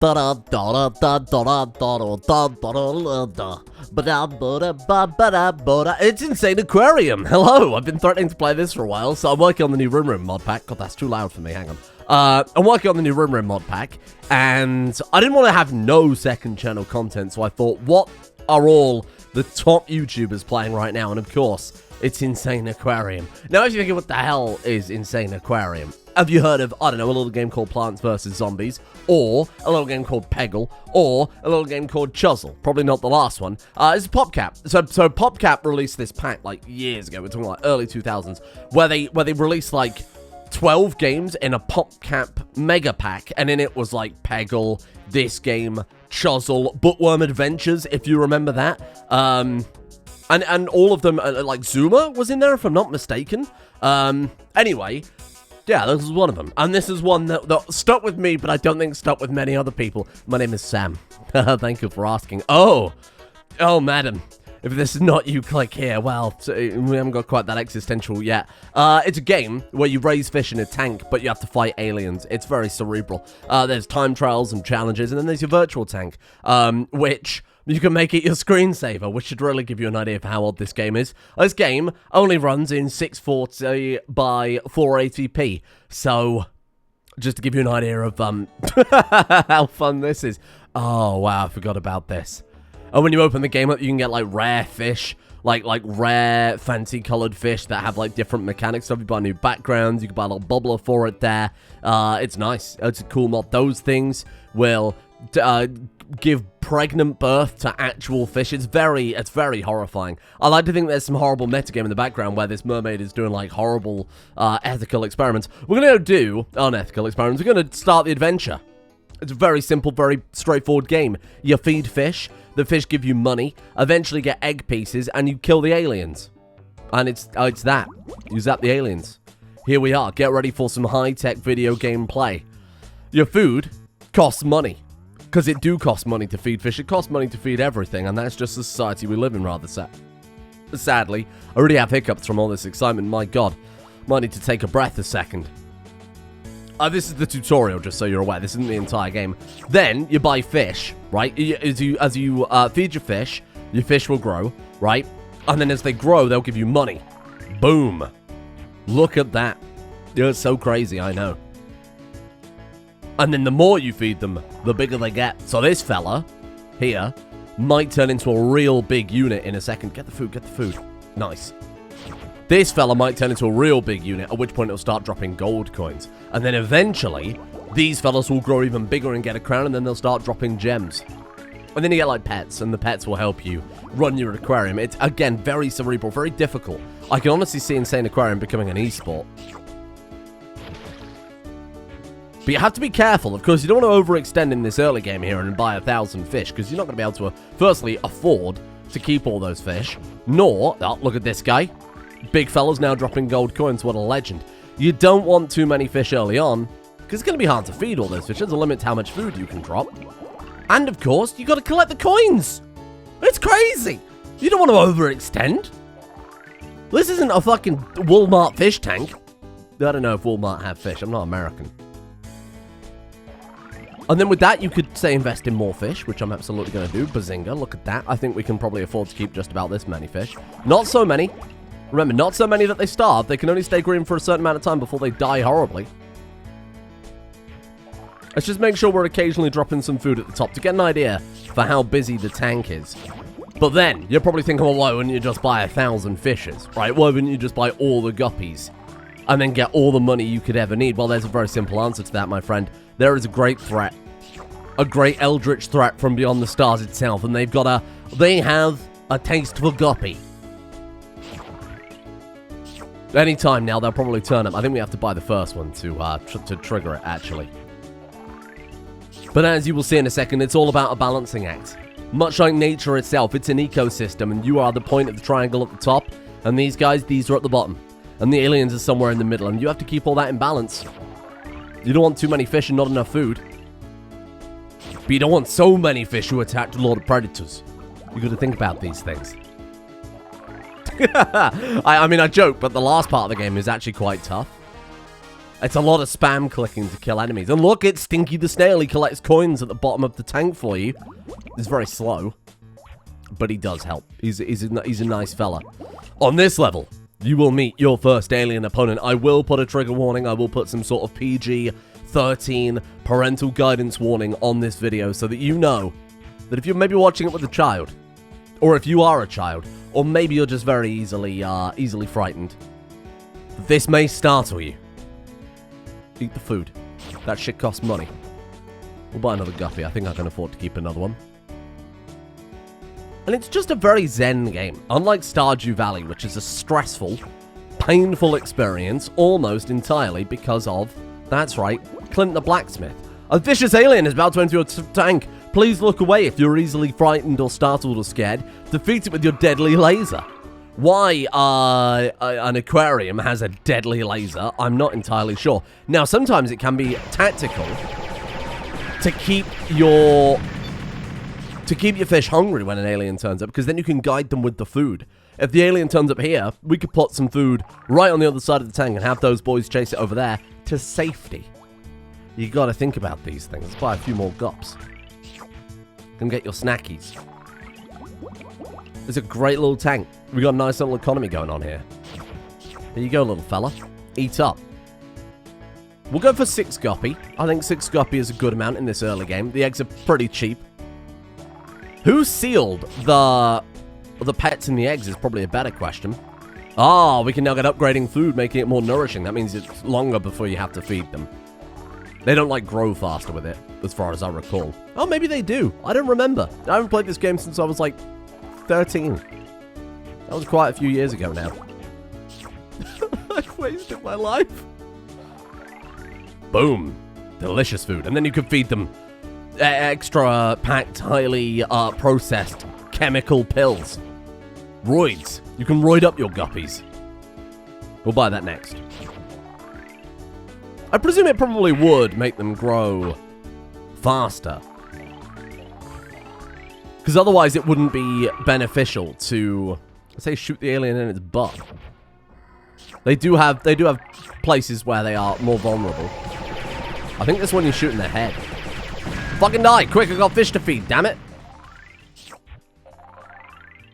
It's Insaniquarium. Hello, I've been threatening to play this for a while, so I'm working on the new Room mod pack. God, that's too loud for me, hang on. I'm working on the new Room mod pack, and I didn't want to have no second channel content, so I thought, what are all the top YouTubers playing right now? And of course, it's Insaniquarium. Now, if you're thinking, what the hell is Insaniquarium? Have you heard of, I don't know, a little game called Plants vs. Zombies, or a little game called Peggle, or a little game called Chuzzle? Probably not the last one. It's PopCap. So PopCap released this pack like years ago. We're talking like early 2000s, where they released like 12 games in a PopCap mega pack, and in it was like Peggle, this game, Chuzzle, Bookworm Adventures, if you remember that. And all of them, like Zuma was in there, if I'm not mistaken. Anyway, yeah, this is one of them. And this is one that stuck with me, but I don't think stuck with many other people. My name is Sam. Thank you for asking. Oh, madam. If this is not you, click here. Well, we haven't got quite that existential yet. It's a game where you raise fish in a tank, but you have to fight aliens. It's very cerebral. There's time trials and challenges, and then there's your virtual tank, which you can make it your screensaver, which should really give you an idea of how old this game is. This game only runs in 640 by 480p, so just to give you an idea of how fun this is. Oh, wow, I forgot about this. And when you open the game up, you can get, like, rare fish, like rare, fancy-colored fish that have, like, different mechanics. So if you buy new backgrounds, you can buy a little bubbler for it there. It's nice. It's a cool mod. Those things will give pregnant birth to actual fish. It's very horrifying. I like to think there's some horrible metagame in the background where this mermaid is doing, like, horrible ethical experiments. We're going to do unethical experiments. We're going to start the adventure. It's a very simple, very straightforward game. You feed fish, the fish give you money, eventually get egg pieces, and you kill the aliens. And it's that. You zap the aliens. Here we are. Get ready for some high-tech video game play. Your food costs money. Because it do cost money to feed fish. It costs money to feed everything, and that's just the society we live in, rather sadly. I already have hiccups from all this excitement. My God. Might need to take a breath a second. This is the tutorial, just so you're aware. This isn't the entire game. Then, you buy fish, right? As you feed your fish will grow, right? And then as they grow, they'll give you money. Boom. Look at that. It's so crazy, I know. And then the more you feed them, the bigger they get. So this fella here might turn into a real big unit in a second. Get the food. Nice. This fella might turn into a real big unit, at which point it'll start dropping gold coins. And then eventually, these fellas will grow even bigger and get a crown, and then they'll start dropping gems. And then you get, like, pets, and the pets will help you run your aquarium. It's, again, very cerebral, very difficult. I can honestly see Insaniquarium becoming an esport. But you have to be careful. Of course, you don't want to overextend in this early game here and buy 1,000 fish, because you're not going to be able to, firstly, afford to keep all those fish. Nor, oh, look at this guy. Big fella's now dropping gold coins. What a legend. You don't want too many fish early on, because it's going to be hard to feed all those fish. There's a limit to how much food you can drop. And, of course, you got to collect the coins. It's crazy. You don't want to overextend. This isn't a fucking Walmart fish tank. I don't know if Walmart have fish. I'm not American. And then with that, you could, say, invest in more fish, which I'm absolutely going to do. Bazinga, look at that. I think we can probably afford to keep just about this many fish. Not so many. Remember, not so many that they starve. They can only stay green for a certain amount of time before they die horribly. Let's just make sure we're occasionally dropping some food at the top to get an idea for how busy the tank is. But then, you're probably thinking, well, why wouldn't you just buy 1,000 fishes, right? Why wouldn't you just buy all the guppies and then get all the money you could ever need? Well, there's a very simple answer to that, my friend. There is a great threat. A great eldritch threat from beyond the stars itself, and they have a taste for guppy. Anytime now, they'll probably turn up. I think we have to buy the first one to trigger it, actually. But as you will see in a second, it's all about a balancing act. Much like nature itself, it's an ecosystem, and you are the point of the triangle at the top, and these are at the bottom. And the aliens are somewhere in the middle, and you have to keep all that in balance. You don't want too many fish and not enough food. But you don't want so many fish who attack a lot of predators. You got to think about these things. I mean, I joke, but the last part of the game is actually quite tough. It's a lot of spam clicking to kill enemies. And look, it's Stinky the Snail. He collects coins at the bottom of the tank for you. He's very slow, but he does help. He's a nice fella. On this level, you will meet your first alien opponent. I will put a trigger warning. I will put some sort of PG-13 parental guidance warning on this video so that you know that if you're maybe watching it with a child, or if you are a child, or maybe you're just very easily frightened, this may startle you. Eat the food. That shit costs money. We'll buy another guppy. I think I can afford to keep another one. And it's just a very zen game. Unlike Stardew Valley, which is a stressful, painful experience almost entirely because of, that's right, Clint the Blacksmith. A vicious alien is about to enter your tank. Please look away if you're easily frightened or startled or scared. Defeat it with your deadly laser. Why an aquarium has a deadly laser, I'm not entirely sure. Now, sometimes it can be tactical to keep your fish hungry when an alien turns up, because then you can guide them with the food. If the alien turns up here, we could put some food right on the other side of the tank and have those boys chase it over there to safety. You gotta think about these things. Let's buy a few more gups. Come get your snackies. It's a great little tank. We got a nice little economy going on here. Here you go, little fella. Eat up. We'll go for 6 guppy. I think 6 guppy is a good amount in this early game. The eggs are pretty cheap. Who sealed the pets and the eggs is probably a better question. Ah, we can now get upgrading food, making it more nourishing. That means it's longer before you have to feed them. They don't, like, grow faster with it, as far as I recall. Oh, maybe they do. I don't remember. I haven't played this game since I was, like, 13. That was quite a few years ago now. I've wasted my life. Boom. Delicious food. And then you could feed them extra packed, highly processed chemical pills. Roids. You can roid up your guppies. We'll buy that next. I presume it probably would make them grow faster. Because otherwise it wouldn't be beneficial to, say, shoot the alien in its butt. They do have places where they are more vulnerable. I think this one you shoot in the head. Fucking die! Quick, I got fish to feed, damn it!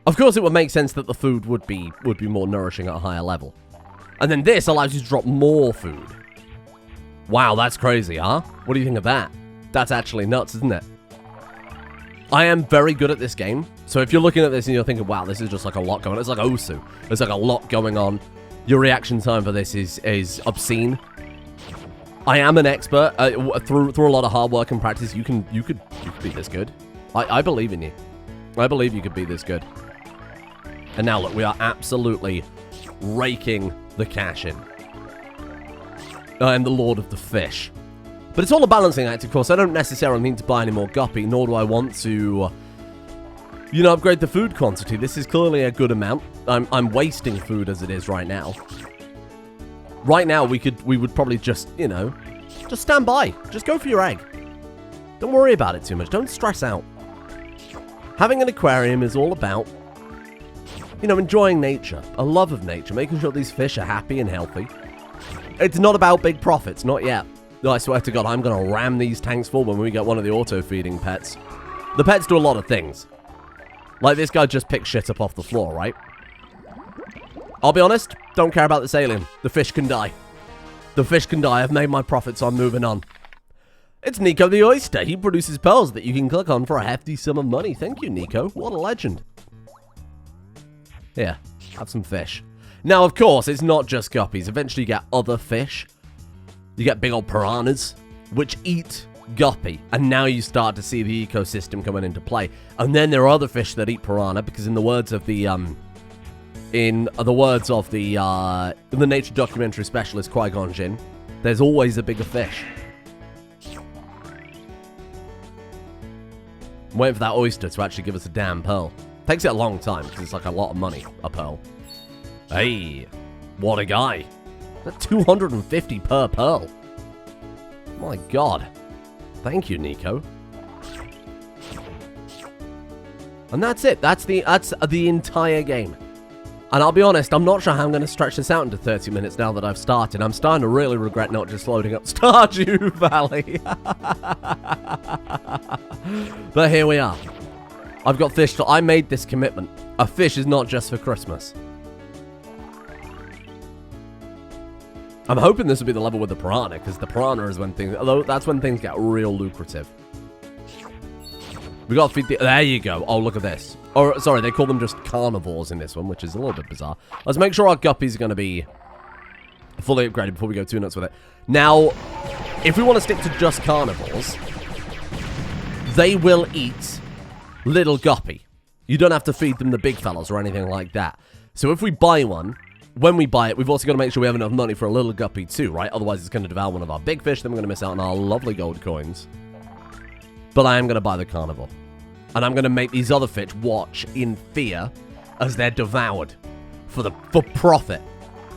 Of course it would make sense that the food would be more nourishing at a higher level. And then this allows you to drop more food. Wow, that's crazy, huh? What do you think of that? That's actually nuts, isn't it? I am very good at this game. So if you're looking at this and you're thinking, wow, this is just like a lot going on. It's like Osu. There's like a lot going on. Your reaction time for this is obscene. I am an expert. Through a lot of hard work and practice, you could be this good. I believe in you. I believe you could be this good. And now look, we are absolutely raking the cash in. I am the Lord of the Fish. But it's all a balancing act, of course. I don't necessarily need to buy any more guppy, nor do I want to, upgrade the food quantity. This is clearly a good amount. I'm wasting food as it is right now. Right now, we would probably just stand by. Just go for your egg. Don't worry about it too much. Don't stress out. Having an aquarium is all about, enjoying nature, a love of nature, making sure these fish are happy and healthy. It's not about big profits, not yet. No, I swear to God, I'm going to ram these tanks full when we get one of the auto-feeding pets. The pets do a lot of things. Like this guy just picked shit up off the floor, right? I'll be honest, don't care about this alien. The fish can die. The fish can die. I've made my profit, so I'm moving on. It's Nico the Oyster. He produces pearls that you can click on for a hefty sum of money. Thank you, Nico. What a legend. Here, have some fish. Now, of course, it's not just guppies. Eventually, you get other fish. You get big old piranhas, which eat guppy. And now you start to see the ecosystem coming into play. And then there are other fish that eat piranha, because in the words of the nature documentary specialist Qui-Gon Jinn, there's always a bigger fish. I'm waiting for that oyster to actually give us a damn pearl. Takes it a long time, because it's like a lot of money, a pearl. Hey, what a guy. That's 250 per pearl. My God. Thank you, Nico. And that's it. That's the entire game. And I'll be honest, I'm not sure how I'm going to stretch this out into 30 minutes now that I've started. I'm starting to really regret not just loading up Stardew Valley. But here we are. I've got fish. I made this commitment. A fish is not just for Christmas. I'm hoping this will be the level with the piranha, because the piranha is when things... Although that's when things get real lucrative. We got to feed the... There you go. Oh, look at this. Or, sorry, they call them just carnivores in this one, which is a little bit bizarre. Let's make sure our guppies are going to be fully upgraded before we go too nuts with it. Now, if we want to stick to just carnivores, they will eat little guppy. You don't have to feed them the big fellas or anything like that. So if we buy one, when we buy it, we've also got to make sure we have enough money for a little guppy too, right? Otherwise, it's going to devour one of our big fish, then we're going to miss out on our lovely gold coins. But I am going to buy the carnivore. And I'm going to make these other fish watch in fear as they're devoured for profit.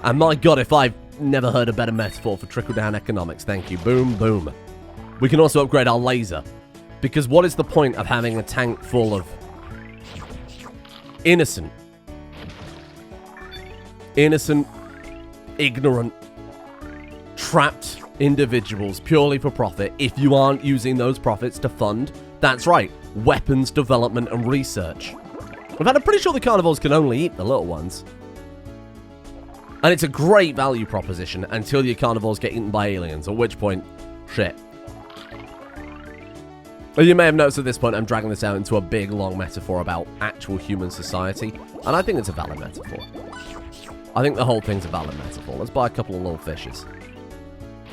And my god, if I've never heard a better metaphor for trickle-down economics. Thank you. Boom, boom. We can also upgrade our laser. Because what is the point of having a tank full of innocent, ignorant, trapped individuals purely for profit if you aren't using those profits to fund, that's right, weapons development and research. In fact, I'm pretty sure the carnivores can only eat the little ones. And it's a great value proposition until your carnivores get eaten by aliens, at which point, shit. Well, you may have noticed at this point I'm dragging this out into a big, long metaphor about actual human society, and I think it's a valid metaphor. I think the whole thing's a valid metaphor. Let's buy a couple of little fishes.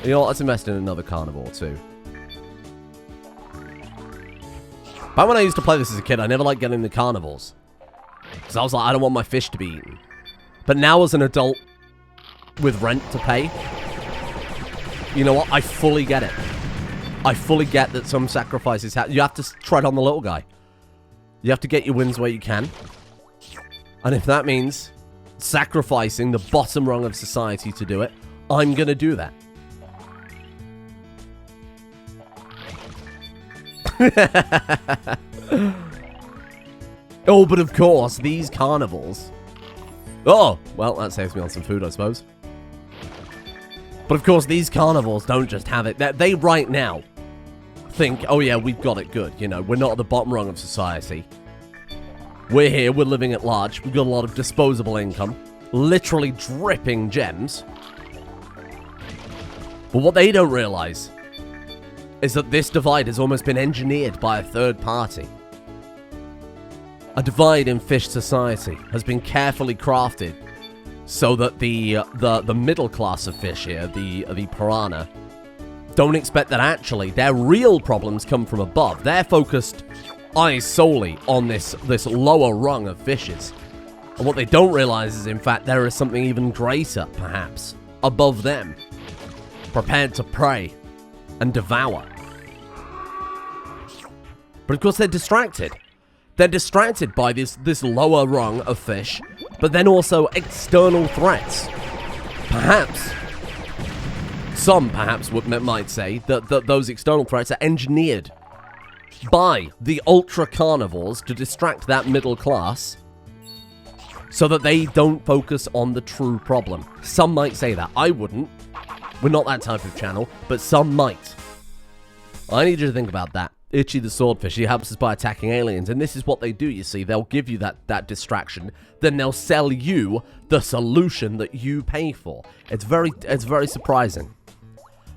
You know what, let's invest in another carnivore too. Back when I used to play this as a kid, I never liked getting the carnivores. Because I was like, I don't want my fish to be eaten. But now as an adult, with rent to pay, you know what, I fully get it. I fully get that some sacrifices you have to tread on the little guy. You have to get your wins where you can. And if that means sacrificing the bottom rung of society to do it, I'm going to do that. Oh, but of course, these carnivores... Oh, well, that saves me on some food, I suppose. But of course, these carnivores don't just have it. They right now think, oh yeah, we've got it good. You know, we're not at the bottom rung of society. We're here, we're living at large. We've got a lot of disposable income. Literally dripping gems. But what they don't realize is that this divide has almost been engineered by a third party. A divide in fish society has been carefully crafted so that the middle class of fish here, the piranha, don't expect that actually their real problems come from above. They're focused eyes solely on this lower rung of fishes. And what they don't realize is, in fact, there is something even greater, perhaps, above them, prepared to prey and devour. But of course, they're distracted. They're distracted by this lower rung of fish, but then also external threats. Perhaps, some perhaps might say that those external threats are engineered by the ultra carnivores to distract that middle class so that they don't focus on the true problem. Some might say that. I wouldn't. We're not that type of channel, but some might. I need you to think about that. Itchy the swordfish, he helps us by attacking aliens, and this is what they do, you see. They'll give you that distraction, then they'll sell you the solution that you pay for. It's very surprising.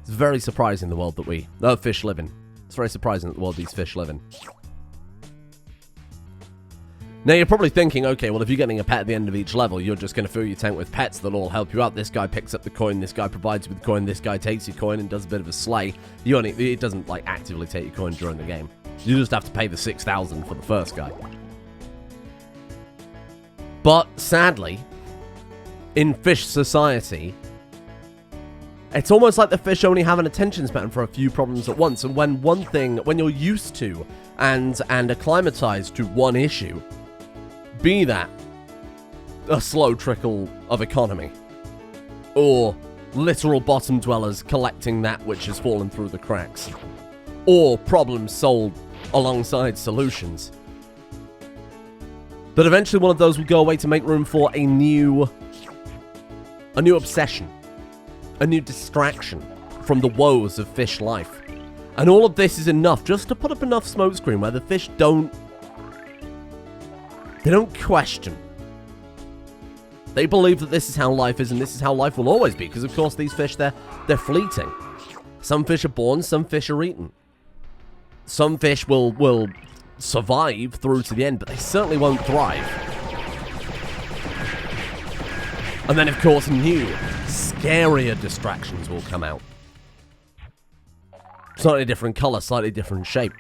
It's very surprising the world that fish live in. It's very surprising the world these fish live in. Now, you're probably thinking, okay, well, if you're getting a pet at the end of each level, you're just going to fill your tank with pets that all help you out. This guy picks up the coin, this guy provides you with the coin, this guy takes your coin and does a bit of a slay. It doesn't, like, actively take your coin during the game. You just have to pay the 6,000 for the first guy. But, sadly, in fish society, it's almost like the fish only have an attention span for a few problems at once. And when you're used to and acclimatized to one issue, be that a slow trickle of economy, or literal bottom dwellers collecting that which has fallen through the cracks, or problems solved alongside solutions. That eventually one of those will go away to make room for a new obsession. A new distraction from the woes of fish life. And all of this is enough just to put up enough smokescreen where the fish don't question. They believe that this is how life is and this is how life will always be. Because of course these fish, they're fleeting. Some fish are born, some fish are eaten. Some fish will survive through to the end, but they certainly won't thrive. And then of course new, scarier distractions will come out. Slightly different colour, slightly different shape.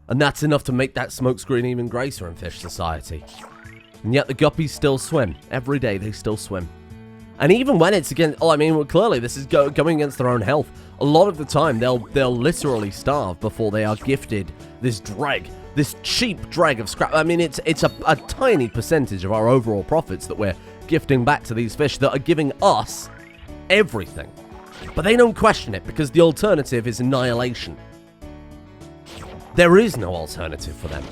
And that's enough to make that smokescreen even greater in fish society. And yet the guppies still swim. Every day they still swim. And even when it's against... Oh, I mean, well, clearly this is going against their own health. A lot of the time they'll literally starve before they are gifted this dreg. This cheap dreg of scrap. I mean, it's a tiny percentage of our overall profits that we're gifting back to these fish that are giving us everything. But they don't question it because the alternative is annihilation. There is no alternative for them.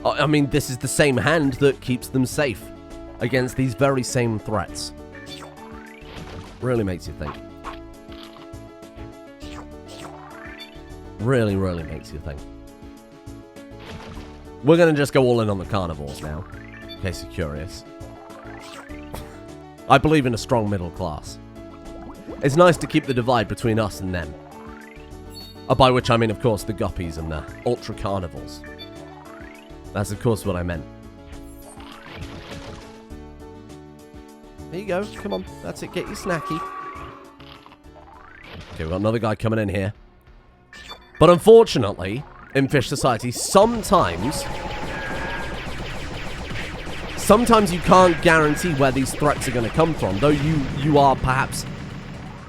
I mean, this is the same hand that keeps them safe against these very same threats. Really makes you think. Really, really makes you think. We're going to just go all in on the carnivores now, in case you're curious. I believe in a strong middle class. It's nice to keep the divide between us and them. By which I mean, of course, the guppies and the ultra carnivores. That's, of course, what I meant. There you go. Come on. That's it. Get your snacky. Okay, we've got another guy coming in here. But unfortunately, in fish society, sometimes you can't guarantee where these threats are going to come from, though you are perhaps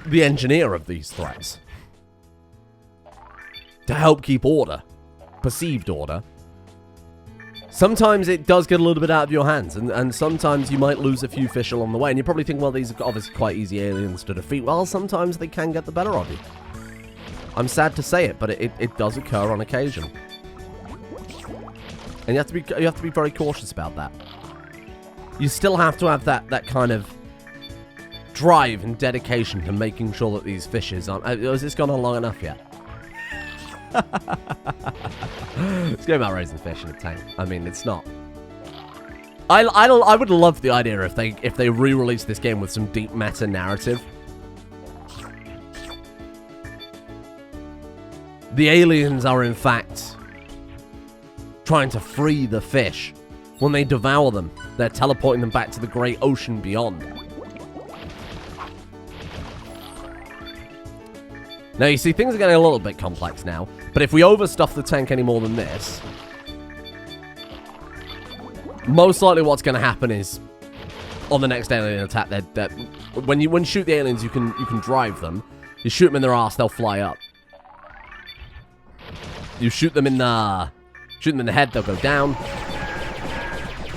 the engineer of these threats. To help keep order. Perceived order. Sometimes it does get a little bit out of your hands, and sometimes you might lose a few fish along the way, and you probably think, well, these are obviously quite easy aliens to defeat. Well, sometimes they can get the better of you. I'm sad to say it, but it does occur on occasion. And you have to be very cautious about that. You still have to have that kind of drive and dedication to making sure that these fishes aren't... Has this gone on long enough yet? It's going about raising fish in a tank. I mean, it's not. I would love the idea if they re-release this game with some deep meta narrative. The aliens are in fact trying to free the fish. When they devour them, they're teleporting them back to the great ocean beyond. Now, you see, things are getting a little bit complex now, but if we overstuff the tank any more than this, most likely what's going to happen is, on the next alien attack, that when you shoot the aliens, you can drive them. You shoot them in their ass, they'll fly up. You shoot them in the head, they'll go down,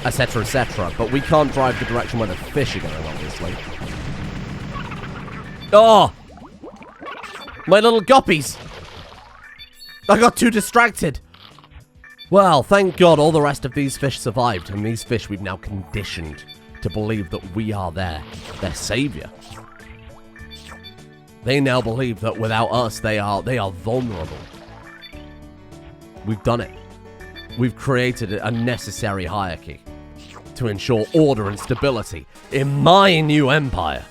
etc., etc. But we can't drive the direction where the fish are going, obviously. Oh! My little guppies! I got too distracted! Well, thank God all the rest of these fish survived, and these fish we've now conditioned to believe that we are their savior. They now believe that without us, they are vulnerable. We've done it. We've created a necessary hierarchy to ensure order and stability in my new empire.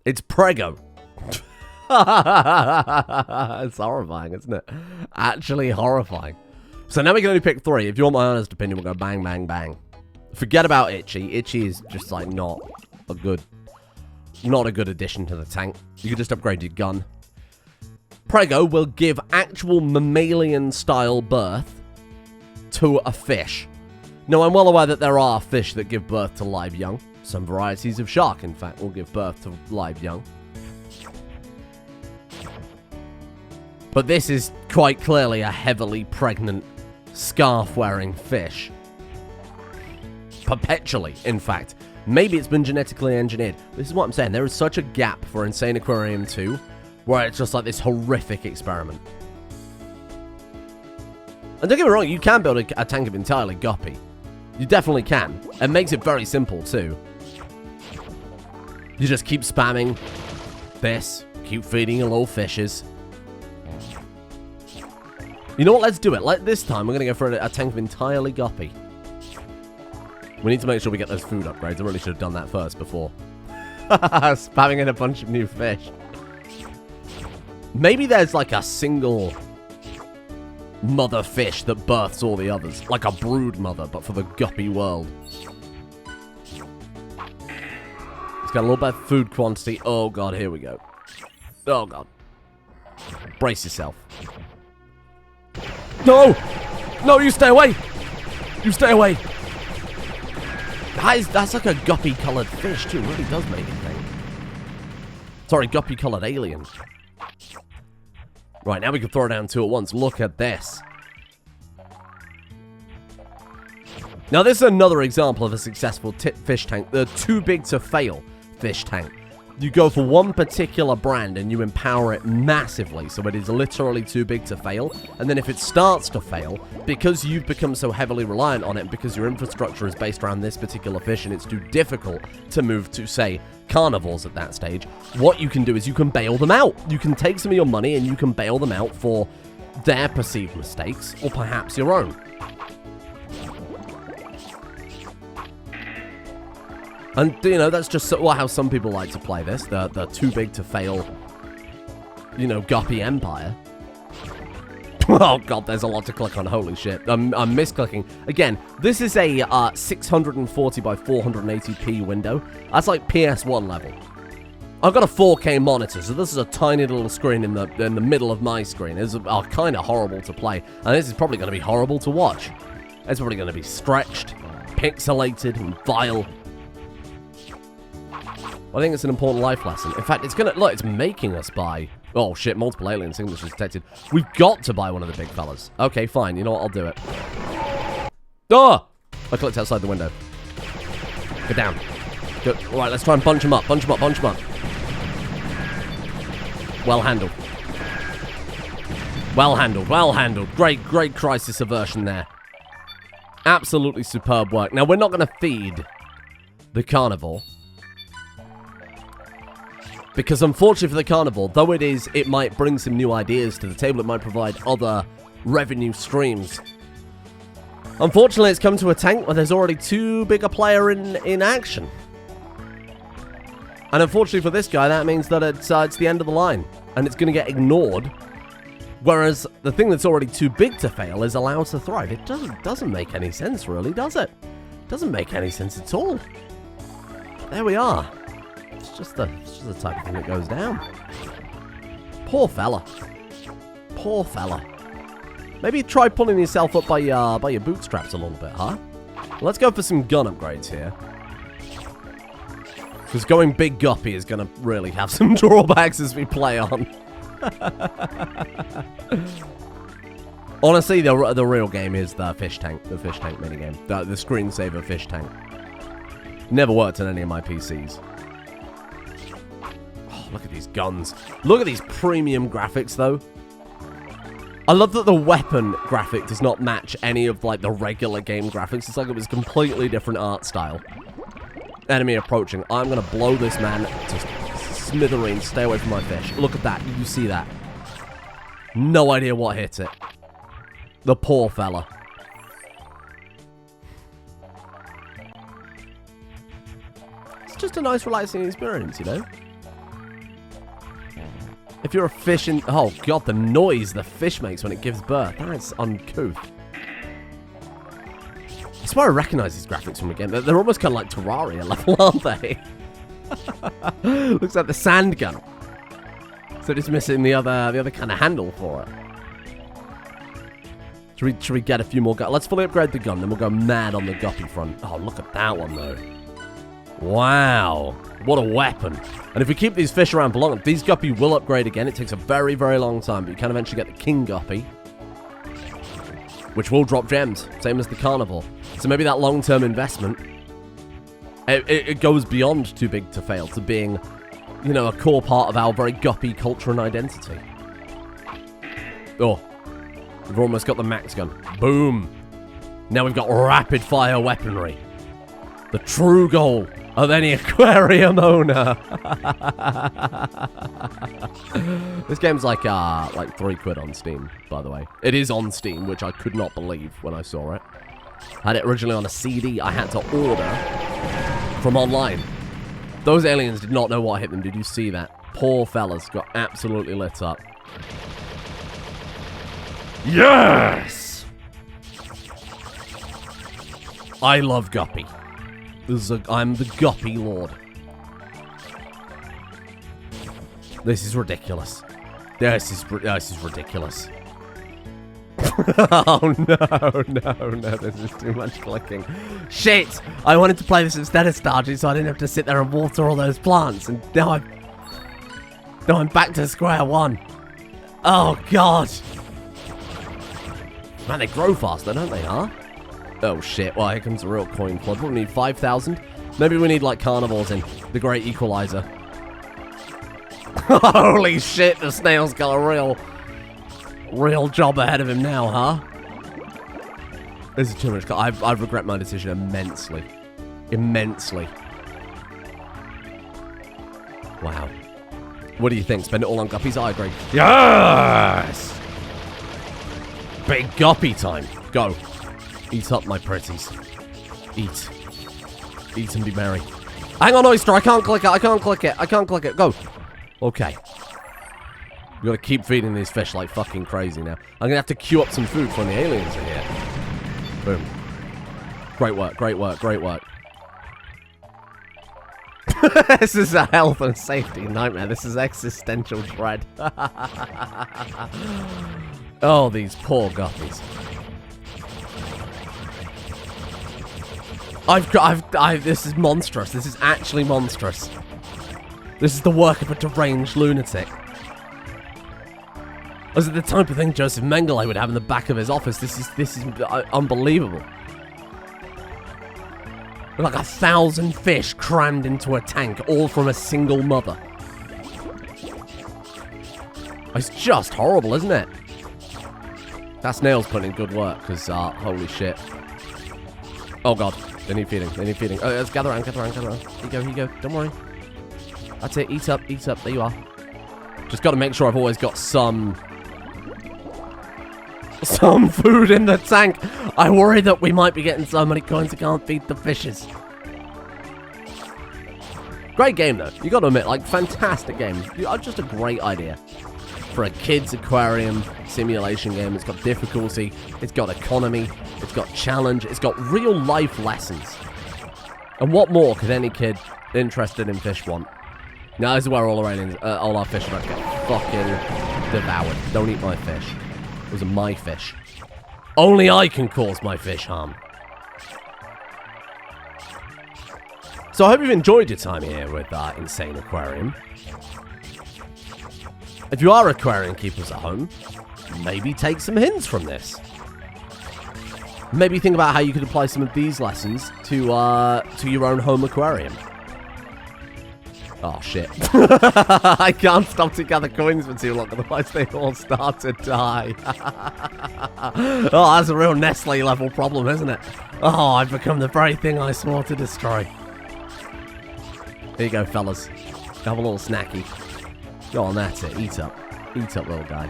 It's Prego. It's horrifying, isn't it? Actually horrifying. So now we can only pick 3. If you want my honest opinion, we'll go bang, bang, bang. Forget about Itchy. Itchy is just like not a good addition to the tank. You can just upgrade your gun. Prego will give actual mammalian-style birth to a fish. Now, I'm well aware that there are fish that give birth to live young. Some varieties of shark, in fact, will give birth to live young. But this is quite clearly a heavily pregnant, scarf-wearing fish. Perpetually, in fact. Maybe it's been genetically engineered. This is what I'm saying. There is such a gap for Insaniquarium 2, where it's just like this horrific experiment. And don't get me wrong, you can build a tank of entirely guppy. You definitely can. It makes it very simple, too. You just keep spamming this. Keep feeding your little fishes. You know what? Let's do it. This time, we're going to go for a tank of entirely guppy. We need to make sure we get those food upgrades. I really should have done that first before. Spamming in a bunch of new fish. Maybe there's like a single mother fish that births all the others. Like a brood mother, but for the guppy world. It's got a little bit of food quantity. Oh, God, here we go. Oh, God. Brace yourself. No! No, you stay away! You stay away! That's like a guppy-coloured fish, too. It really does make it think. Sorry, guppy-coloured alien. Right, now we can throw down two at once. Look at this. Now, this is another example of a successful fish tank. The too big to fail fish tank. You go for one particular brand and you empower it massively, so it is literally too big to fail. And then if it starts to fail, because you've become so heavily reliant on it, because your infrastructure is based around this particular fish and it's too difficult to move to, say, carnivores at that stage, what you can do is you can bail them out. You can take some of your money and you can bail them out for their perceived mistakes, or perhaps your own. And, you know, that's just how some people like to play this. The too big to fail, you know, guppy empire. Oh, God, there's a lot to click on. Holy shit. I'm misclicking. Again, this is a 640 by 480p window. That's like PS1 level. I've got a 4K monitor, so this is a tiny little screen in the middle of my screen. It's kind of horrible to play. And this is probably going to be horrible to watch. It's probably going to be stretched, pixelated, and vile. I think it's an important life lesson. In fact, it's gonna look. It's making us buy. Oh shit! Multiple alien signatures detected. We've got to buy one of the big fellas. Okay, fine. You know what? I'll do it. Oh! I clicked outside the window. Get down. Good. All right, let's try and bunch them up. Bunch them up. Bunch them up. Well handled. Well handled. Well handled. Great crisis aversion there. Absolutely superb work. Now we're not going to feed the carnivore. Because unfortunately for the carnivore, though it might bring some new ideas to the table, it might provide other revenue streams. Unfortunately, it's come to a tank where there's already too big a player in action. And unfortunately for this guy, that means that it's the end of the line. And it's going to get ignored. Whereas the thing that's already too big to fail is allowed to thrive. It doesn't make any sense, really, does it? Doesn't make any sense at all. There we are. It's just the type of thing that goes down. Poor fella. Poor fella. Maybe try pulling yourself up by your bootstraps a little bit, huh? Let's go for some gun upgrades here. Because going big guppy is going to really have some drawbacks as we play on. Honestly, the real game is the fish tank minigame. The screensaver fish tank. Never worked on any of my PCs. Look at these guns. Look at these premium graphics, though. I love that the weapon graphic does not match any of, like, the regular game graphics. It's like it was a completely different art style. Enemy approaching. I'm going to blow this man to smithereens. Stay away from my fish. Look at that. Did you see that? No idea what hit it. The poor fella. It's just a nice, relaxing experience, you know? If you're a fish in... Oh, God, the noise the fish makes when it gives birth. That's uncouth. I swear I recognize these graphics from again. They're almost kind of like Terraria level, aren't they? Looks like the sand gun. So just missing the other kind of handle for it. Should we get a few more guns? Let's fully upgrade the gun, then we'll go mad on the guppy front. Oh, look at that one, though. Wow. What a weapon. And if we keep these fish around for long, these guppy will upgrade again. It takes a very, very long time, but you can eventually get the king guppy, which will drop gems, same as the carnivore. So maybe that long-term investment, it goes beyond too big to fail to being, you know, a core part of our very guppy culture and identity. Oh. We've almost got the max gun. Boom. Now we've got rapid fire weaponry. The true goal of any aquarium owner. This game's like £3 on Steam, by the way. It is on Steam, which I could not believe when I saw it. I had it originally on a CD I had to order from online. Those aliens did not know what hit them. Did you see that? Poor fellas got absolutely lit up. Yes! I love Guppy. I'm the Guppy Lord. This is ridiculous. This is ridiculous. Oh, no, this is too much clicking. Shit! I wanted to play this instead of Stardew, so I didn't have to sit there and water all those plants, and now I'm back to square one. Oh, God. Man, they grow faster, don't they, huh? Oh, shit. Well, here comes a real coin flood. What do we need, 5,000? Maybe we need, like, carnivores in. The Great Equalizer. Holy shit, the snail's got a real job ahead of him now, huh? This is too much. I regret my decision immensely. Immensely. Wow. What do you think? Spend it all on guppies? I agree. Yes! Big guppy time. Go. Eat up, my pretties. Eat. Eat and be merry. Hang on, Oyster. I can't click it. I can't click it. I can't click it. Go. Okay. We gotta keep feeding these fish like fucking crazy now. I'm gonna have to queue up some food when the aliens are here. Boom. Great work, great work, great work. This is a health and safety nightmare. This is existential dread. Oh, these poor guppies. This is monstrous. This is actually monstrous. This is the work of a deranged lunatic. This is the type of thing Joseph Mengele would have in the back of his office. This is unbelievable. Like 1,000 fish crammed into a tank, all from a single mother. It's just horrible, isn't it? That snail's putting in good work, because, holy shit. Oh, God. They need feeding. They need feeding. Oh, let's gather around, gather around, gather around. Here you go. Don't worry. That's it. Eat up, eat up. There you are. Just got to make sure I've always got some food in the tank. I worry that we might be getting so many coins I can't feed the fishes. Great game, though. You got to admit, like, fantastic game. Just a great idea. For a kid's aquarium simulation game. It's got difficulty. It's got economy. It's got challenge. It's got real life lessons. And what more could any kid interested in fish want? Now, this is where all our fish are about to get fucking devoured. Don't eat my fish. Those are my fish. Only I can cause my fish harm. So I hope you've enjoyed your time here with Insaniquarium. If you are aquarium keepers at home, maybe take some hints from this. Maybe think about how you could apply some of these lessons to your own home aquarium. Oh, shit. I can't stop to gather coins for too long, otherwise they all start to die. Oh, that's a real Nestle level problem, isn't it? Oh, I've become the very thing I swore to destroy. Here you go, fellas. Have a little snacky. Go on, that's it. Eat up. Eat up, little guy.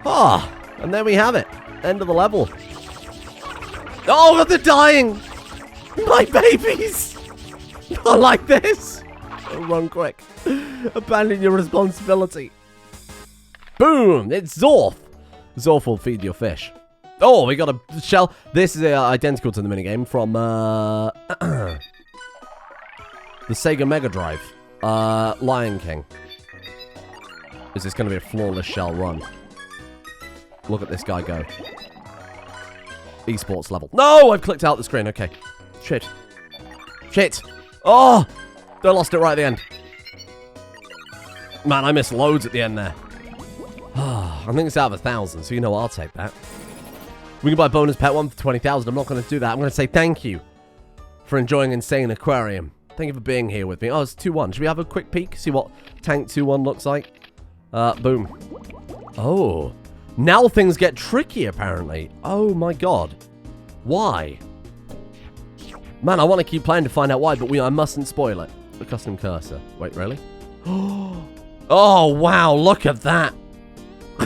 Ah, oh, and there we have it. End of the level. Oh, they're dying! My babies! Not like this. Run quick. Abandon your responsibility. Boom! It's Zorf. Zorf will feed your fish. Oh, we got a shell. This is identical to the minigame from the Sega Mega Drive. Lion King. Is this going to be a flawless shell run? Look at this guy go. Esports level. No! I've clicked out the screen. Okay. Shit. Shit. Oh! I lost it right at the end. Man, I missed loads at the end there. I think it's out of 1,000, so you know I'll take that. We can buy bonus pet one for 20,000. I'm not going to do that. I'm going to say thank you for enjoying Insaniquarium. Thank you for being here with me. Oh, it's 2-1. Should we have a quick peek? See what Tank 2-1 looks like? Boom. Oh. Now things get tricky, apparently. Oh, my God. Why? Man, I want to keep playing to find out why, but I mustn't spoil it. The custom cursor. Wait, really? Oh, wow. Look at that.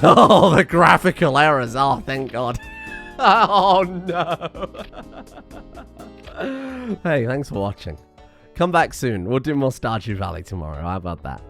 Oh, the graphical errors. Oh, thank God. Oh, no. Hey, thanks for watching. Come back soon. We'll do more Stardew Valley tomorrow. How about that?